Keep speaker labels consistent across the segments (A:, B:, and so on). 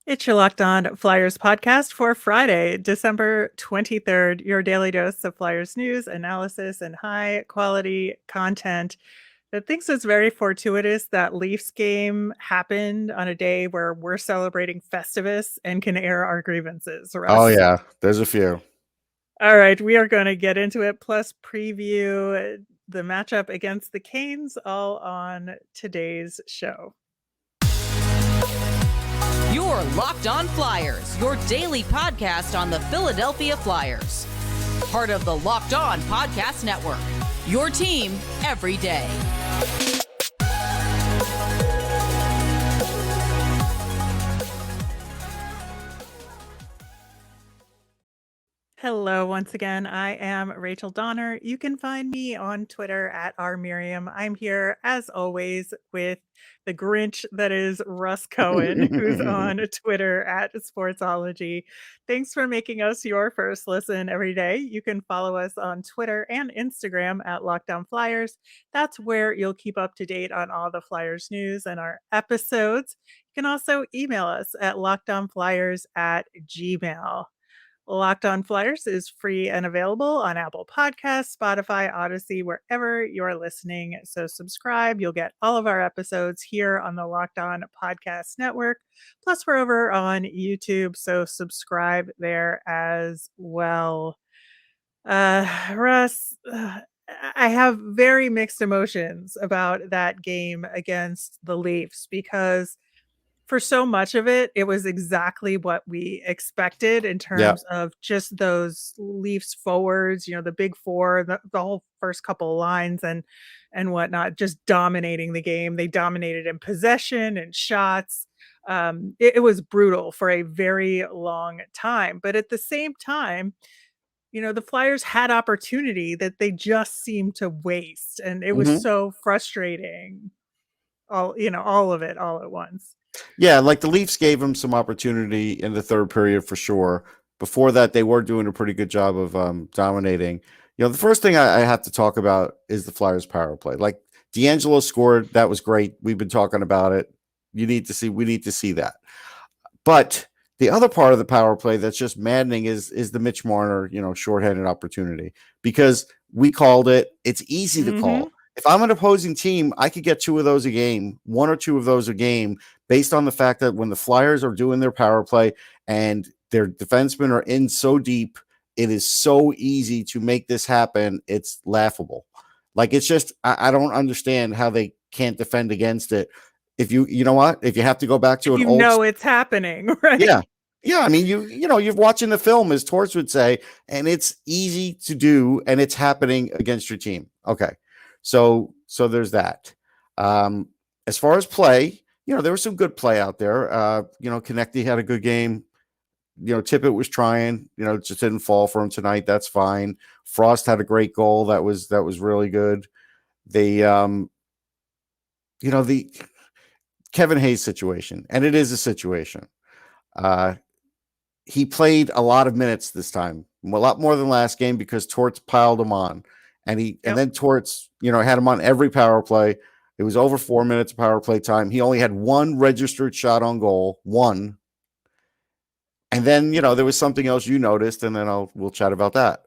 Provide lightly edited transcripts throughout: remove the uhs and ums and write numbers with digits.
A: It's your Locked On Flyers podcast for Friday, December 23rd, your daily dose of Flyers news, analysis, and high quality content. I think it's very fortuitous that Leafs game happened on a day where we're celebrating Festivus and can air our grievances,
B: Oh
A: Russ.
B: yeah, there's a few.
A: All right, we are going to get into it, plus preview the matchup against the Canes, all on today's show.
C: Your Locked On Flyers, your daily podcast on the Philadelphia Flyers. Part of the Locked On Podcast Network, your team every day.
A: Hello, once again. I am Rachel Donner. You can find me on Twitter at rmiriam. I'm here, as always, with the Grinch that is Russ Cohen, who's on Twitter at Sportsology. Thanks for making us your first listen every day. You can follow us on Twitter and Instagram at Lockdown Flyers. That's where you'll keep up to date on all the Flyers news and our episodes. You can also email us at lockdownflyers@gmail.com. Locked On Flyers is free and available on Apple Podcasts, Spotify, Odyssey, wherever you're listening. So subscribe. You'll get all of our episodes here on the Locked On Podcast Network. Plus, we're over on YouTube, so subscribe there as well. Russ, I have very mixed emotions about that game against the Leafs because for so much of it, it was exactly what we expected in
B: Yeah.
A: terms of just those Leafs forwards, the big four, the whole first couple of lines and whatnot, just dominating the game. They dominated in possession and shots. It was brutal for a very long time. But at the same time, the Flyers had opportunity that they just seemed to waste. And it was
B: hmm
A: so frustrating. All of it all at once.
B: Yeah, like the Leafs gave them some opportunity in the third period for sure. Before that, they were doing a pretty good job of dominating. The first thing I have to talk about is the Flyers power play. Like D'Angelo scored, that was great. We've been talking about it. We need to see that. But the other part of the power play that's just maddening is the Mitch Marner, shorthanded opportunity because we called it. It's easy to
A: Mhm.
B: call. If I'm an opposing team, I could get two of those a game, one or two of those a game, based on the fact that when the Flyers are doing their power play and their defensemen are in so deep, it is so easy to make this happen. It's laughable. Like it's just I don't understand how they can't defend against it. If you know what, if you have to go back to
A: If
B: an
A: you
B: old
A: know it's happening,
B: yeah.
A: right?
B: Yeah, I mean, you're watching the film, as Torts would say, and it's easy to do, and it's happening against your team. Okay, so there's that. Um, as far as play, there was some good play out there. Konecny had a good game. Tippett was trying. It just didn't fall for him tonight. That's fine. Frost had a great goal. That was really good. The the Kevin Hayes situation, and it is a situation. Uh, he played a lot of minutes this time, a lot more than last game because Torts piled him on, and
A: Yep.
B: then Torts, had him on every power play. It was over 4 minutes of power play time. He only had one registered shot on goal, one, and then there was something else you noticed, and then we'll chat about that.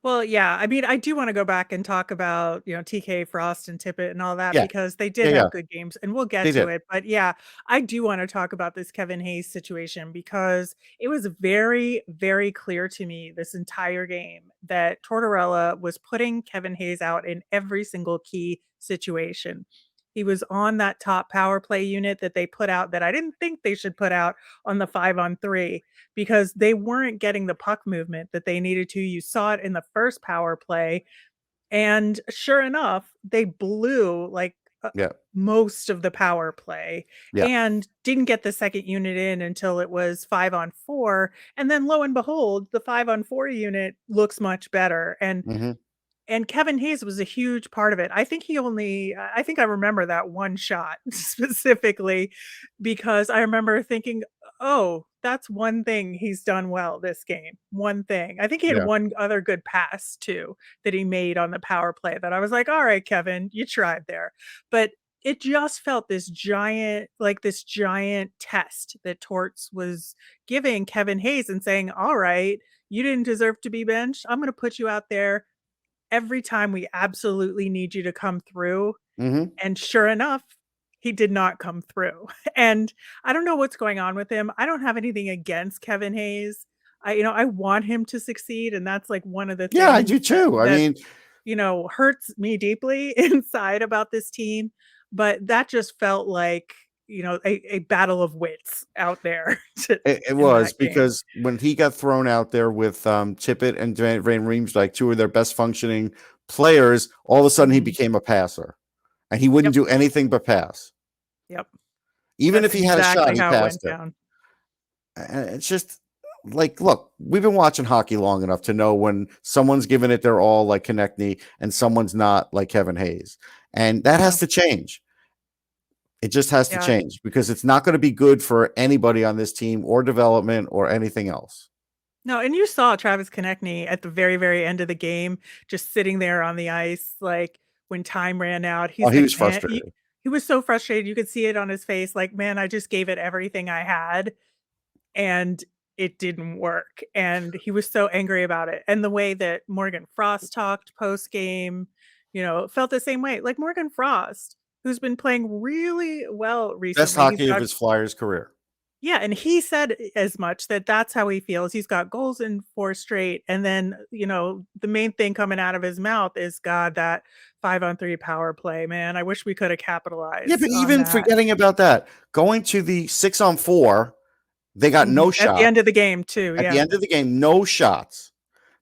A: Well, yeah, I mean, I do wanna go back and talk about, TK, Frost, and Tippett and all that
B: Yeah,
A: because they did
B: yeah, yeah,
A: have good games, and we'll get
B: they
A: to
B: did.
A: it, but yeah, I do wanna talk about this Kevin Hayes situation because it was very, very clear to me this entire game that Tortorella was putting Kevin Hayes out in every single key situation. He was on that top power play unit that they put out that I didn't think they should put out on the 5-on-3 because they weren't getting the puck movement that they needed to. You saw it in the first power play, and sure enough, they blew
B: Yeah,
A: most of the power play
B: yeah.
A: and didn't get the second unit in until it was 5-on-4. And then lo and behold, the 5-on-4 unit looks much better.
B: hmm
A: And Kevin Hayes was a huge part of it. I think I remember that one shot specifically because I remember thinking, "Oh, that's one thing he's done well this game. One thing." I think he had
B: Yeah.
A: one other good pass too that he made on the power play that I was like, "All right, Kevin, you tried there." But it just felt this giant test that Torts was giving Kevin Hayes and saying, "All right, you didn't deserve to be benched. I'm gonna put you out there every time we absolutely need you to come through."
B: Hmm.
A: And sure enough, he did not come through. And I don't know what's going on with him. I don't have anything against Kevin Hayes. I want him to succeed, and that's like one of the
B: Yeah, I
A: things
B: do too. I
A: that
B: mean,
A: hurts me deeply inside about this team, but that just felt like, a battle of wits out there
B: it
A: in
B: was
A: that game.
B: because when he got thrown out there with Tippett and Van Reems, like two of their best functioning players, all of a sudden he
A: Mhm.
B: became a passer, and he wouldn't
A: Yep,
B: do anything but pass.
A: yep.
B: Even
A: That's
B: if he had a shot,
A: exactly
B: he
A: how it went
B: passed it.
A: down.
B: And it's just like, look, we've been watching hockey long enough to know when someone's giving it their all, like Konecny, and someone's not, like Kevin Hayes, and that
A: Yeah,
B: has to change. It just has to
A: yeah.
B: change because it's not going to be good for anybody on this team or development or anything else.
A: No, and you saw Travis Konecny at the very, very end of the game, just sitting there on the ice, like, when time ran out,
B: Oh,
A: he's
B: he
A: like,
B: was
A: "Man,"
B: frustrated.
A: he was so frustrated, you could see it on his face, like, "Man, I just gave it everything I had, and it didn't work," and he was so angry about it, and the way that Morgan Frost talked post-game, felt the same way, like, Morgan Frost, who's been playing really well
B: Best
A: recently, he's
B: hockey of
A: got
B: his Flyers career.
A: yeah, and he said as much, that that's how he feels. He's got goals in 4 straight, and then, the main thing coming out of his mouth is, "God, that 5-on-3 power play, man, I wish we coulda
B: Yeah,
A: capitalized
B: but
A: on
B: even
A: that."
B: forgetting about that, going to the 6-on-4, they got no
A: Mhm. At the
B: shots.
A: end of the game too,
B: At the
A: yeah.
B: end of the game, no shots.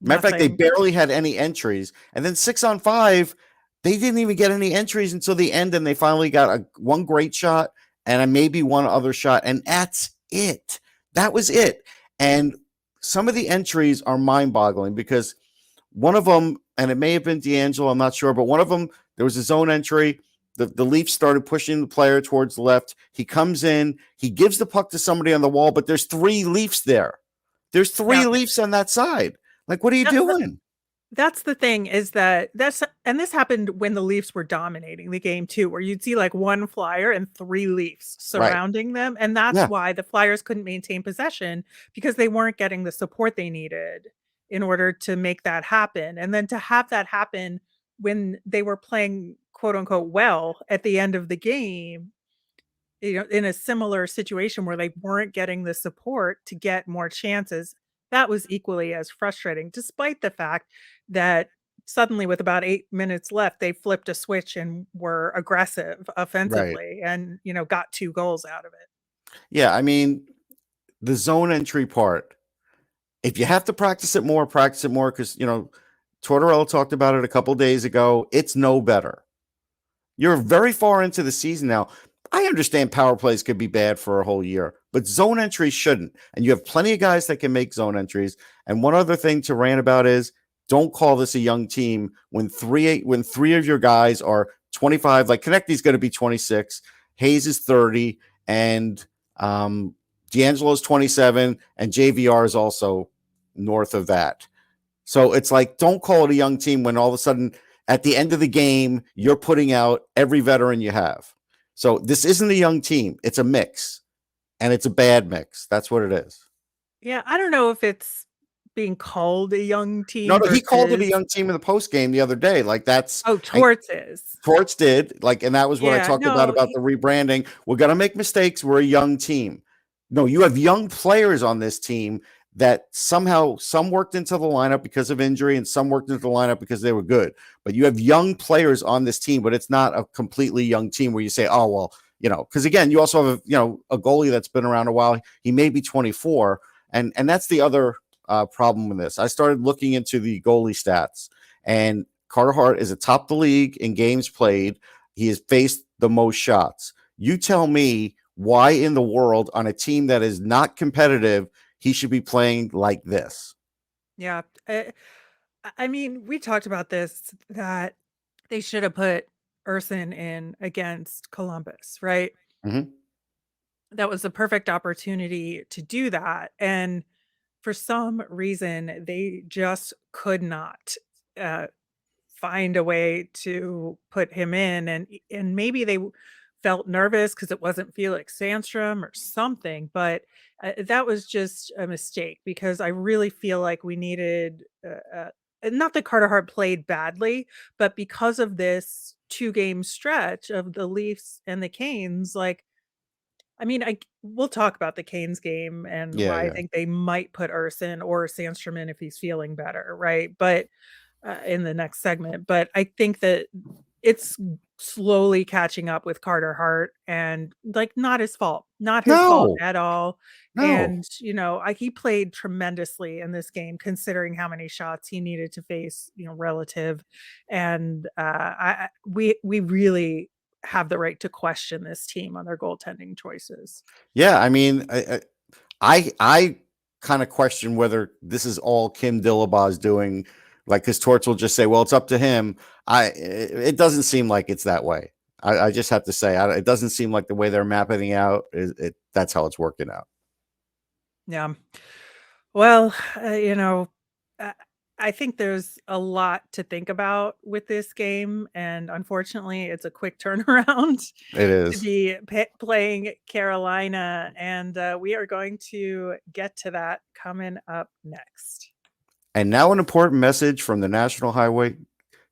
B: Matter of fact, they
A: Nothing.
B: barely had any entries. And then 6-on-5, they didn't even get any entries until the end, and they finally got one great shot and maybe one other shot, and that's it. That was it. And some of the entries are mind-boggling because one of them, and it may have been D'Angelo, I'm not sure, but one of them, there was a zone entry. The Leafs started pushing the player towards the left. He comes in, he gives the puck to somebody on the wall, but there's three Leafs there. There's three
A: Yeah.
B: Leafs on that side. Like, what are you
A: No,
B: doing?
A: that's the thing, is that this happened when the Leafs were dominating the game too, where you'd see, like, 1 Flyer and 3 Leafs
B: Right.
A: surrounding them, and that's
B: Yeah.
A: why the Flyers couldn't maintain possession, because they weren't getting the support they needed in order to make that happen, and then to have that happen when they were playing, quote, unquote, "well" at the end of the game, in a similar situation where they weren't getting the support to get more chances, that was equally as frustrating, despite the fact that suddenly, with about 8 minutes left, they flipped a switch and were aggressive
B: Right.
A: offensively and, got 2 goals out of it.
B: Yeah. I mean, the zone entry part, if you have to practice it more because, Tortorella talked about it a couple days ago. It's no better. You're very far into the season now. I understand power plays could be bad for a whole year, but zone entries shouldn't. And you have plenty of guys that can make zone entries. And one other thing to rant about is don't call this a young team when three of your guys are 25. Like Konechny's going to be 26, Hayes is 30, and D'Angelo's 27, and JVR is also north of that. So it's like, don't call it a young team when all of a sudden at the end of the game, you're putting out every veteran you have. So this isn't a young team. It's a mix, and it's a bad mix. That's what it is.
A: Yeah, I don't know if it's being called a young
B: No,
A: team
B: no, he called it a
A: versus.
B: young team in the post game the other day. Like that's
A: Oh,
B: and
A: Torts is.
B: Torts did, like, and that was what I
A: Yeah,
B: talked
A: no,
B: about the rebranding. We're gonna make mistakes. We're a young team. No, you have young players on this team that somehow some worked into the lineup because of injury and some worked into the lineup because they were good. But you have young players on this team, but it's not a completely young team where you say, oh, well, because again, you also have a goalie that's been around a while. He may be 24, and that's the other problem with this. I started looking into the goalie stats, and Carter Hart is atop the league in games played. He has faced the most shots. You tell me why in the world on a team that is not competitive he should be playing like this.
A: yeah. I mean, we talked about this, that they should have put Urson in against Columbus, right?
B: Mm-hmm.
A: That was the perfect opportunity to do that, and for some reason, they just could not, uh, find a way to put him in, and maybe they felt nervous because it wasn't Felix Sandstrom or something, but that was just a mistake because I really feel like we needed not that Carter Hart played badly, but because of this 2-game stretch of the Leafs and the Canes, like, I mean, we'll talk about the Canes game and
B: Yeah,
A: why I
B: yeah.
A: think they might put Urson or Sandstrom in if he's feeling better, right? But in the next segment, but I think that it's slowly catching up with Carter Hart and, like, not his fault
B: No,
A: at all,
B: no.
A: and, he played tremendously in this game considering how many shots he needed to face, relative, and, we really have the right to question this team on their goaltending choices.
B: Yeah, I mean, I kind of question whether this is all Kim Dillaba's doing, like, because Torts will just say, "Well, it's up to him." It doesn't seem like it's that way. I just have to say, it doesn't seem like the way they're mapping it out is it. That's how it's working out.
A: Yeah. Well, I I think there's a lot to think about with this game, and unfortunately, it's a quick turnaround
B: It
A: to
B: is.
A: be playing Carolina, and we are going to get to that coming up next.
B: And now an important message from the National Highway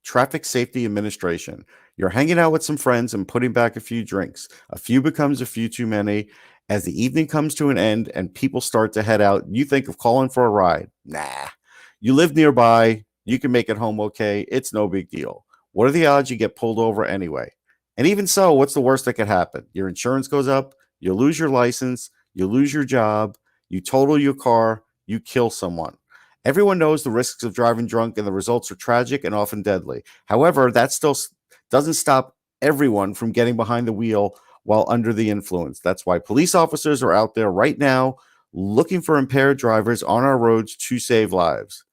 B: Traffic Safety Administration. You're hanging out with some friends and putting back a few drinks. A few becomes a few too many. As the evening comes to an end and people start to head out, you think of calling for a ride. Nah. You live nearby. You can make it home okay. It's no big deal. What are the odds you get pulled over anyway? And even so, what's the worst that could happen? Your insurance goes up, you lose your license, you lose your job, you total your car, you kill someone. Everyone knows the risks of driving drunk, and the results are tragic and often deadly. However, that still doesn't stop everyone from getting behind the wheel while under the influence. That's why police officers are out there right now looking for impaired drivers on our roads to save lives.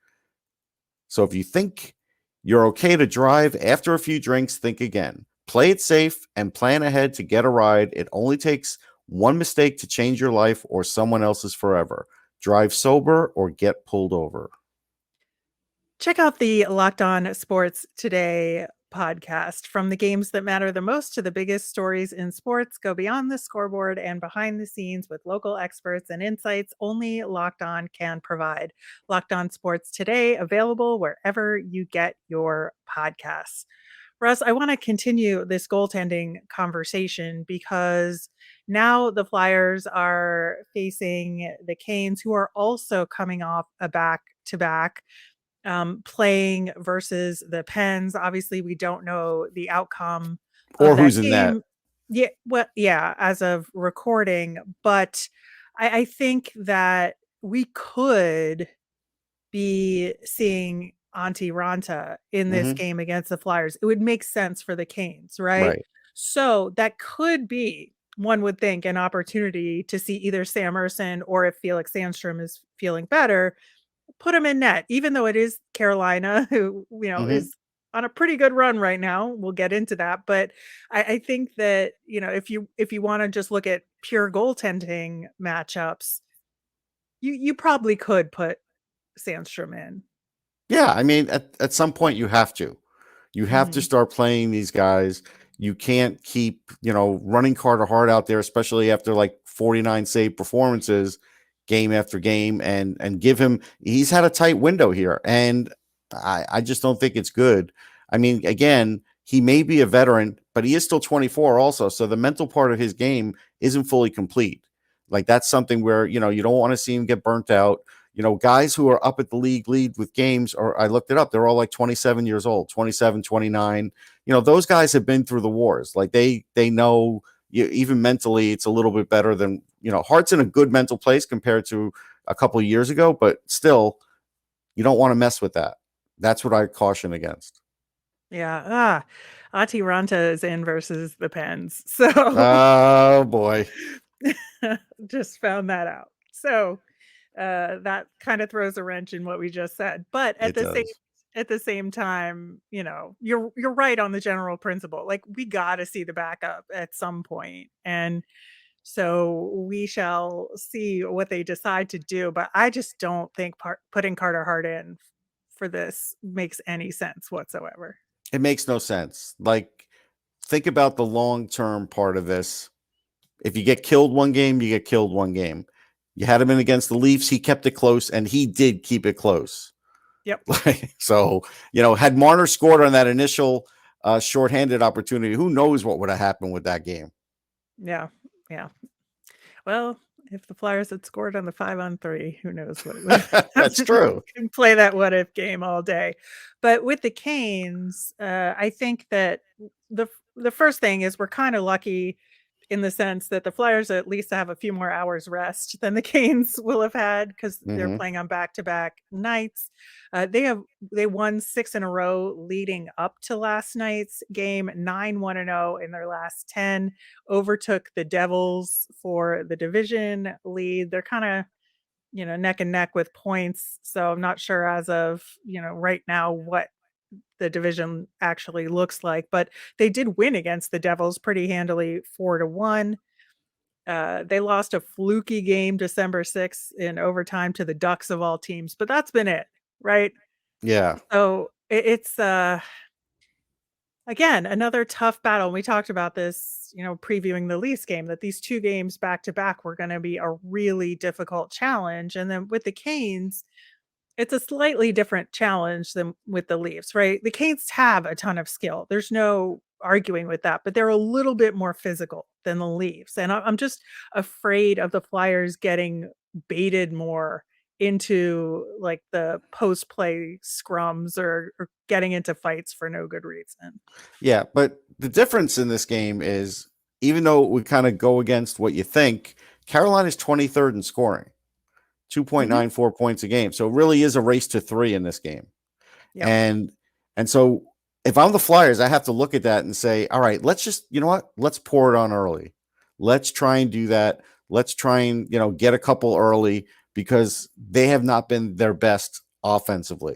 B: So if you think you're okay to drive after a few drinks, think again. Play it safe and plan ahead to get a ride. It only takes one mistake to change your life or someone else's forever. Drive sober or get pulled over.
A: Check out the Locked On Sports Today podcast. From the games that matter the most to the biggest stories in sports, go beyond the scoreboard and behind the scenes with local experts and insights only Locked On can provide. Locked On Sports Today, available wherever you get your podcasts. Russ, I want to continue this goaltending conversation because now the Flyers are facing the Canes, who are also coming off a back to back playing versus the Pens. Obviously, we don't know the outcome of
B: Or
A: that
B: who's in that?
A: game. Yeah, well, yeah, as of recording, but I think that we could be seeing Antti Ranta in this
B: Mm-hmm.
A: game against the Flyers. It would make sense for the Canes, right?
B: Right.
A: So that could be, one would think, an opportunity to see either Sam Ersson or if Felix Sandstrom is feeling better, put him in net, even though it is Carolina, who,
B: Mm-hmm.
A: is on a pretty good run right now. We'll get into that. But I think that, if you want to just look at pure goaltending matchups, you probably could put Sandstrom in.
B: Yeah, I mean, at some point you have to. You have to
A: Mhm.
B: start playing these guys. You can't keep, running Carter Hart out there, especially after like 49 save performances game after game, and give him, he's had a tight window here. And I just don't think it's good. I mean, again, he may be a veteran, but he is still 24 also. So the mental part of his game isn't fully complete. Like, that's something where, you don't want to see him get burnt out. Guys who are up at the league lead with games, or I looked it up, they're all like 27 years old, 27, 29. Those guys have been through the wars. Like, they know, even mentally, it's a little bit better than, Hart's in a good mental place compared to a couple of years ago, but still, you don't want to mess with that. That's what I caution against.
A: Yeah. Ati Ranta is in versus the Pens. So
B: Oh boy.
A: just found that out. So that kind of throws a wrench in what we just said. But
B: It does.
A: at the same time, you're right on the general principle. Like, we got to see the backup at some point, and so we shall see what they decide to do. But I just don't think putting Carter Hart in for this makes any sense whatsoever.
B: It makes no sense. Like, think about the long-term part of this. If you get killed one game, you get killed one game. You had him in against the Leafs. He kept it close, and he did keep it close.
A: Yep.
B: So, had Marner scored on that initial shorthanded opportunity, who knows what would have happened with that game?
A: Yeah. Yeah. Well, if the Flyers had scored on the 5-on-3, who knows what it would have
B: That's true.
A: can play that what if game all day. But with the Canes, I think that the first thing is we're kind of lucky in the sense that the Flyers at least have a few more hours rest than the Canes will have had because they're
B: Mhm.
A: playing on back-to-back nights. They won 6 in a row leading up to last night's game, 9-1-0 in their last 10, overtook the Devils for the division lead. They're kind of, neck and neck with points. So I'm not sure as of, right now what the division actually looks like, but they did win against the Devils pretty handily 4-1. They lost a fluky game December 6th in overtime to the Ducks of all teams, but that's been it, right?
B: Yeah.
A: So it's again another tough battle. We talked about this, previewing the Leafs game, that these two games back to back were going to be a really difficult challenge. And then with the Canes, it's a slightly different challenge than with the Leafs, right? The Canes have a ton of skill. There's no arguing with that, but they're a little bit more physical than the Leafs. And I'm just afraid of the Flyers getting baited more into like the post play scrums or getting into fights for no good reason.
B: Yeah, but the difference in this game is, even though we kind of go against what you think, Carolina's 23rd in scoring,
A: Mhm.
B: 2.94 points a game. So it really is a race to 3 in this game.
A: Yep.
B: And so if I'm the Flyers, I have to look at that and say, all right, let's just, you know what? Let's pour it on early. Let's try and do that. Let's try and, get a couple early, because they have not been their best offensively.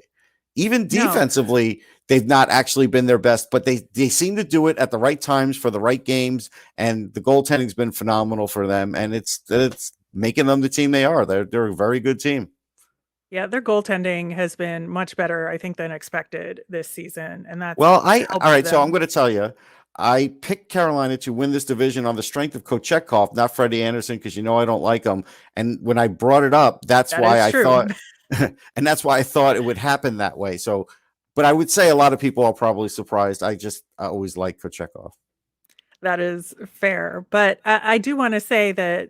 B: Even
A: No.
B: defensively, they've not actually been their best, but they seem to do it at the right times for the right games, and the goaltending's been phenomenal for them, and it's making them the team they are. They're a very good team.
A: Yeah, their goaltending has been much better, I think, than expected this season, and that's
B: Well, all
A: helped
B: right. So I'm
A: them.
B: going to tell you, I picked Carolina to win this division on the strength of Kochetkov, not Freddie Anderson, because I don't like him. And when I brought it up, that's
A: That
B: why
A: is
B: I
A: true.
B: thought, and that's why I thought it would happen that way. So, but I would say a lot of people are probably surprised. I always like Kochetkov.
A: That is fair, but I do wanna say that,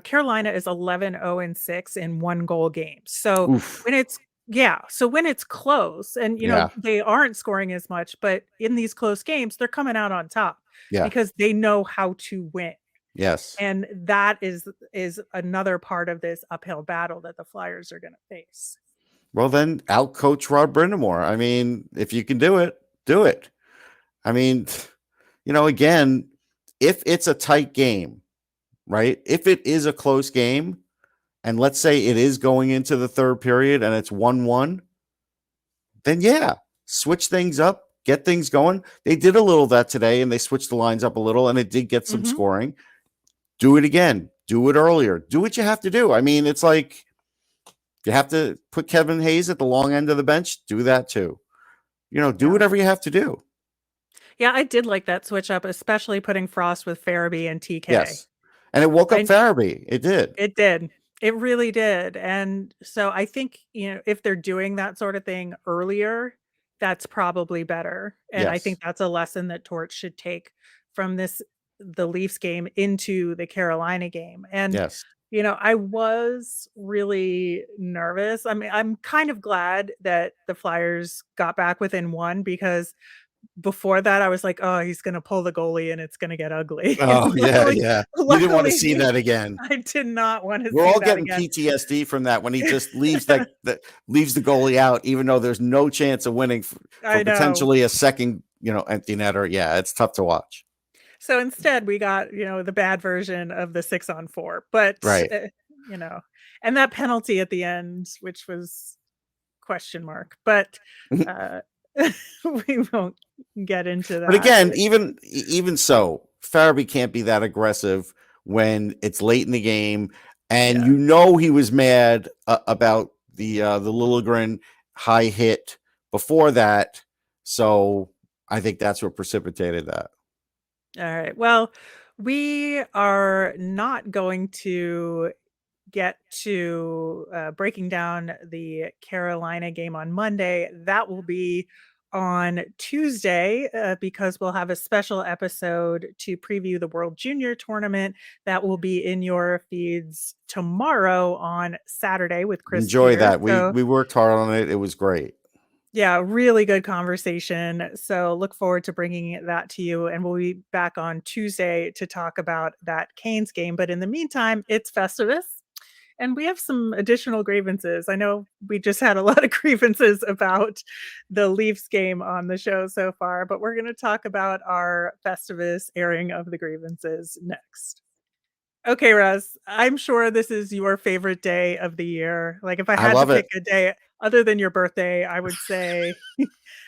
A: Carolina is 11-0-6 in 1-goal games. So
B: Oof.
A: when it's yeah, so when it's close and,
B: Yeah.
A: they aren't scoring as much, but in these close games, they're coming out on top
B: Yeah.
A: because they know how to win.
B: Yes.
A: And that is another part of this uphill battle that the Flyers are gonna face.
B: Well, then out coach Rod Brindamore. I mean, if you can do it, do it. I mean, again, if it's a tight game, right? If it is a close game, and let's say it is going into the third period and it's 1-1, then yeah, switch things up, get things going. They did a little of that today, and they switched the lines up a little, and it did get some
A: Mhm.
B: scoring. Do it again. Do it earlier. Do what you have to do. I mean, it's like, if you have to put Kevin Hayes at the long end of the bench, do that too. Do
A: Yeah.
B: whatever you have to do.
A: Yeah, I did like that switch up, especially putting Frost with Farabee and TK.
B: Yes. And it woke up
A: I
B: Farabee. It did.
A: It did. It really did, and so I think, if they're doing that sort of thing earlier, that's probably better, and I
B: Yes.
A: think that's a lesson that Torch should take from the Leafs game into the Carolina game, and,
B: Yes.
A: I was really nervous. I mean, I'm kind of glad that the Flyers got back within 1 because before that, I was like, "Oh, he's gonna pull the goalie and it's gonna get ugly." And
B: Oh, yeah,
A: luckily
B: yeah. You didn't want to see
A: luckily,
B: that again.
A: I did not wanna
B: We're
A: see
B: all
A: that
B: getting
A: again.
B: PTSD from that, when he just leaves leaves the goalie out, even though there's no chance of winning for
A: I know.
B: potentially a second, empty netter. Yeah, it's tough to watch.
A: So instead, we got, the bad version of the 6-on-4, but,
B: Right.
A: and that penalty at the end, which was question mark, but, uh, we won't get into
B: But
A: that.
B: again, even so, Farabee can't be that aggressive when it's late in the game, and
A: Yeah.
B: he was mad about the Liljegren high hit before that. So I think that's what precipitated that.
A: All right. Well, we are not going to get to breaking down the Carolina game on Monday. That will be on Tuesday because we'll have a special episode to preview the World Junior Tournament that will be in your feeds tomorrow on Saturday with Chris
B: Enjoy
A: Spears.
B: that.
A: So
B: We worked hard on it. It was great.
A: yeah, really good conversation. So look forward to bringing that to you. And we'll be back on Tuesday to talk about that Canes game. But in the meantime, it's Festivus. And we have some additional grievances. I know we just had a lot of grievances about the Leafs game on the show so far, but we're going to talk about our Festivus airing of the grievances next. Okay, Russ, I'm sure this is your favorite day of the year. Like if I
B: I
A: had to
B: love
A: pick
B: it.
A: a day other than your birthday, I would say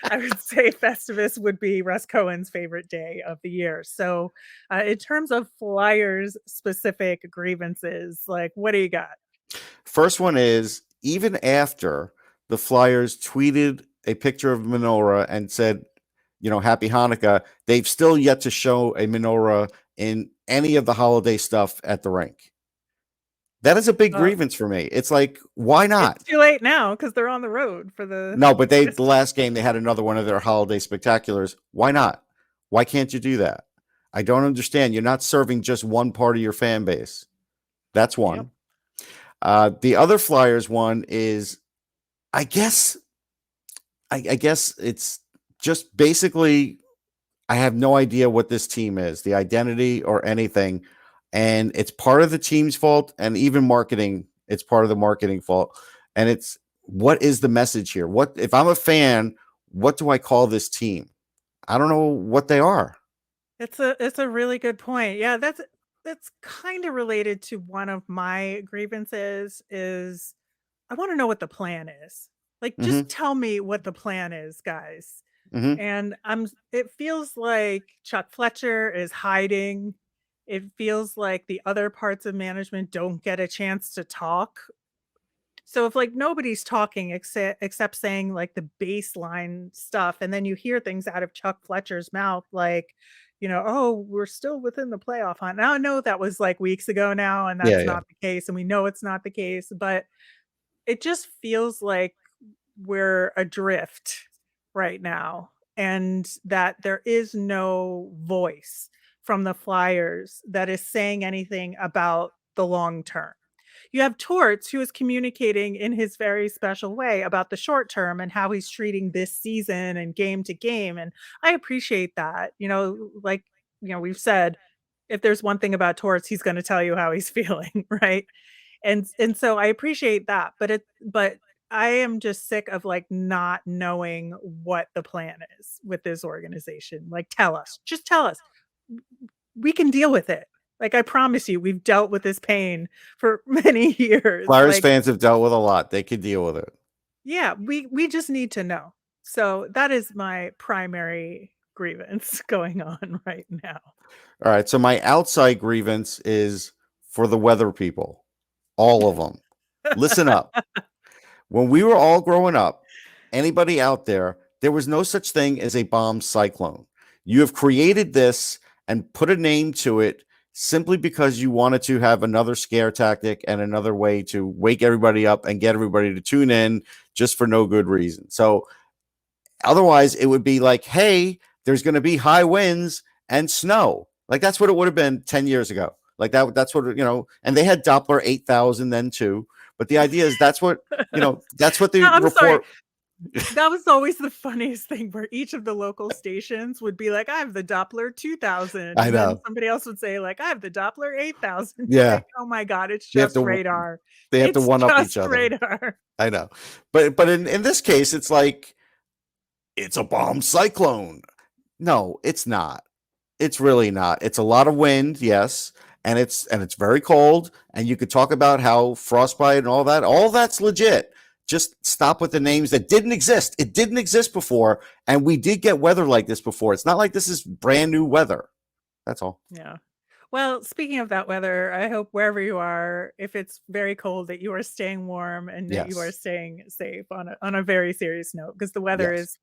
A: I would say Festivus would be Russ Cohen's favorite day of the year. So, in terms of Flyers specific grievances, like what do you got?
B: First one is, even after the Flyers tweeted a picture of menorah and said, Happy Hanukkah, they've still yet to show a menorah in any of the holiday stuff at the rink. That is a big
A: Uh,
B: grievance for me. It's like, why
A: it's
B: not?
A: too late now because they're on the road for the
B: No, but the last game they had another one of their holiday spectaculars. Why not? Why can't you do that? I don't understand. You're not serving just one part of your fan base. That's
A: Yep.
B: one. The other Flyers one is, I guess, I guess it's just basically, I have no idea what this team is, the identity or anything, and it's part of the team's fault, and even marketing, it's part of the marketing fault. And it's, what is the message here? What if I'm a fan? What do I call this team? I don't know what they are.
A: It's a really good point. Yeah, that's kind of related to one of my grievances is I want to know what the plan is. Like
B: Mm-hmm.
A: just tell me what the plan is, guys.
B: Mm-hmm.
A: And it feels like Chuck Fletcher is hiding. It feels like the other parts of management don't get a chance to talk. So if like nobody's talking except saying like the baseline stuff, and then you hear things out of Chuck Fletcher's mouth like, oh, we're still within the playoff hunt. Now I know that was like weeks ago now, and
B: Yeah,
A: that's
B: yeah.
A: not the case, and we know it's not the case, but it just feels like we're adrift right now, and that there is no voice from the Flyers that is saying anything about the long term. You have Torts, who is communicating in his very special way about the short term and how he's treating this season and game to game. And I appreciate that. Like, we've said, if there's one thing about Torts, he's going to tell you how he's feeling, right? And so I appreciate that, but I am just sick of like not knowing what the plan is with this organization. Like tell us. Just tell us. We can deal with it. Like I promise you, we've dealt with this pain for many years.
B: Flyers
A: Like
B: fans have dealt with a lot. They could deal with it.
A: yeah, we just need to know. So that is my primary grievance going on right now.
B: All right. So my outside grievance is for the weather people, all of them. Listen up. When we were all growing up, anybody out there was no such thing as a bomb cyclone. You have created this and put a name to it simply because you wanted to have another scare tactic and another way to wake everybody up and get everybody to tune in just for no good reason. So otherwise, it would be like, hey, there's going to be high winds and snow. Like that's what it would have been 10 years ago. Like that's what, and they had Doppler 8,000 then too. But the idea is that's what, that's what the
A: No, I'm sorry.
B: report.
A: That was always the funniest thing where each of the local stations would be like, I have the Doppler 2000.
B: I
A: And then
B: know.
A: somebody else would say, like, I have the Doppler 8,000.
B: Yeah.
A: Like, oh my God, it's
B: They have
A: just
B: to,
A: radar.
B: they have to
A: It's
B: one up each
A: just
B: other.
A: radar.
B: I know. But in this case, it's like, it's a bomb cyclone. No, it's not. It's really not. It's a lot of wind, yes, and it's very cold. And you could talk about how frostbite and all that. All that's legit. Just stop with the names that didn't exist. It didn't exist before, and we did get weather like this before. It's not like this is brand new weather. That's all.
A: Yeah. Well, speaking of that weather, I hope wherever you are, if it's very cold, that you are staying warm and that you are
B: Yes.
A: staying safe on a very serious note, because the weather
B: Yes.
A: is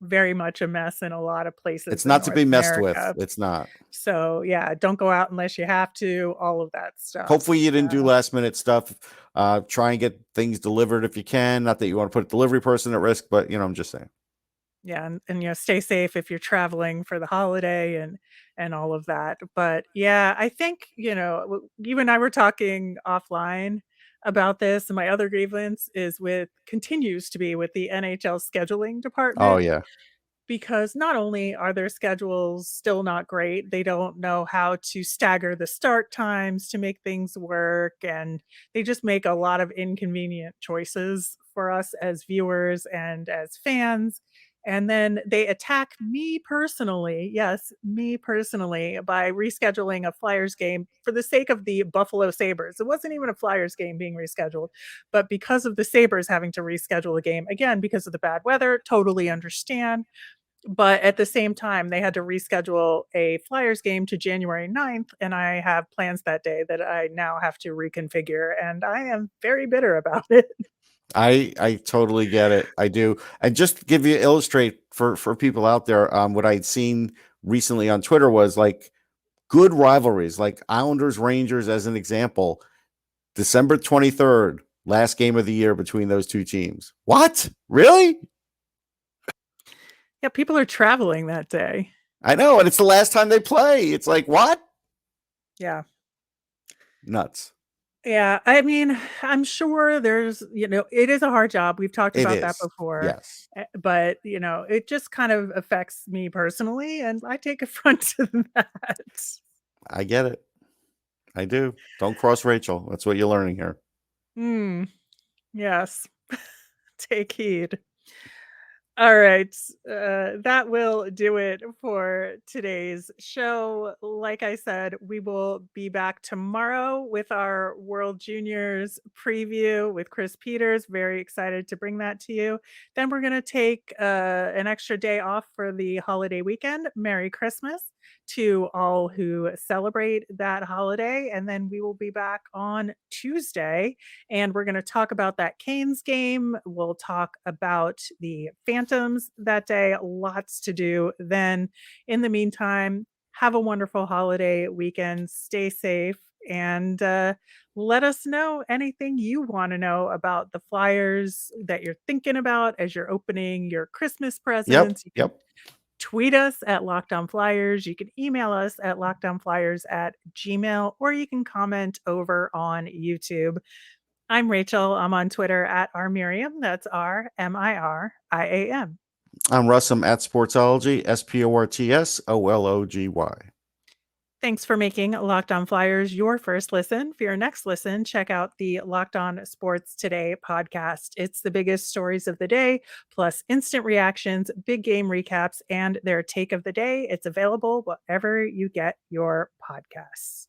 A: very much a mess in a lot of places
B: It's
A: in
B: not to
A: North
B: be messed with.
A: America.
B: It's not.
A: So yeah, don't go out unless you have to, all of that stuff.
B: Hopefully you didn't do last minute stuff. Try and get things delivered if you can. Not that you want to put a delivery person at risk, but I'm just saying.
A: Yeah, and stay safe if you're traveling for the holiday and all of that. But yeah, I think, you and I were talking offline about this, and my other grievance continues to be with the NHL scheduling
B: Oh
A: department,
B: yeah.
A: because not only are their schedules still not great, they don't know how to stagger the start times to make things work, and they just make a lot of inconvenient choices for us as viewers and as fans. And then they attack me personally, yes, me personally, by rescheduling a Flyers game for the sake of the Buffalo Sabres. It wasn't even a Flyers game being rescheduled, but because of the Sabres having to reschedule a game, again, because of the bad weather, totally understand. But at the same time, they had to reschedule a Flyers game to January 9th, and I have plans that day that I now have to reconfigure, and I am very bitter about it.
B: I totally get it. I do. And just to give you illustrate for people out there, what I'd seen recently on Twitter was like good rivalries, like Islanders Rangers as an example. December 23rd, last game of the year between those two teams. What? Really?
A: Yeah, people are traveling that day.
B: I know, and it's the last time they play. It's like, what?
A: Yeah.
B: Nuts.
A: Yeah, I mean, I'm sure it is a hard job. We've talked
B: It
A: about that
B: is.
A: before.
B: Yes.
A: But, it just kind of affects me personally, and I take affront to that.
B: I get it. I do. Don't cross Rachel. That's what you're learning here.
A: Yes. Take heed. All right. That will do it for today's show. Like I said, we will be back tomorrow with our World Juniors preview with Chris Peters. Very excited to bring that to you. Then we're going to take an extra day off for the holiday weekend. Merry Christmas to all who celebrate that holiday. And then we will be back on Tuesday, and we're going to talk about that Canes game. We'll talk about the Phantoms that day. Lots to do then. In the meantime, have a wonderful holiday weekend. Stay safe, and let us know anything you want to know about the Flyers that you're thinking about as you're opening your Christmas
B: Yep.
A: presents. You can
B: Yep.
A: tweet us at Locked On Flyers. You can email us at lockedonflyers@gmail, or you can comment over on YouTube. I'm Rachel. I'm on Twitter at rmiriam. That's RMIRIAM.
B: I'm Russ. I'm at Sportsology, SPORTSOLOGY.
A: Thanks for making Locked On Flyers your first listen. For your next listen, check out the Locked On Sports Today podcast. It's the biggest stories of the day, plus instant reactions, big game recaps, and their take of the day. It's available wherever you get your podcasts.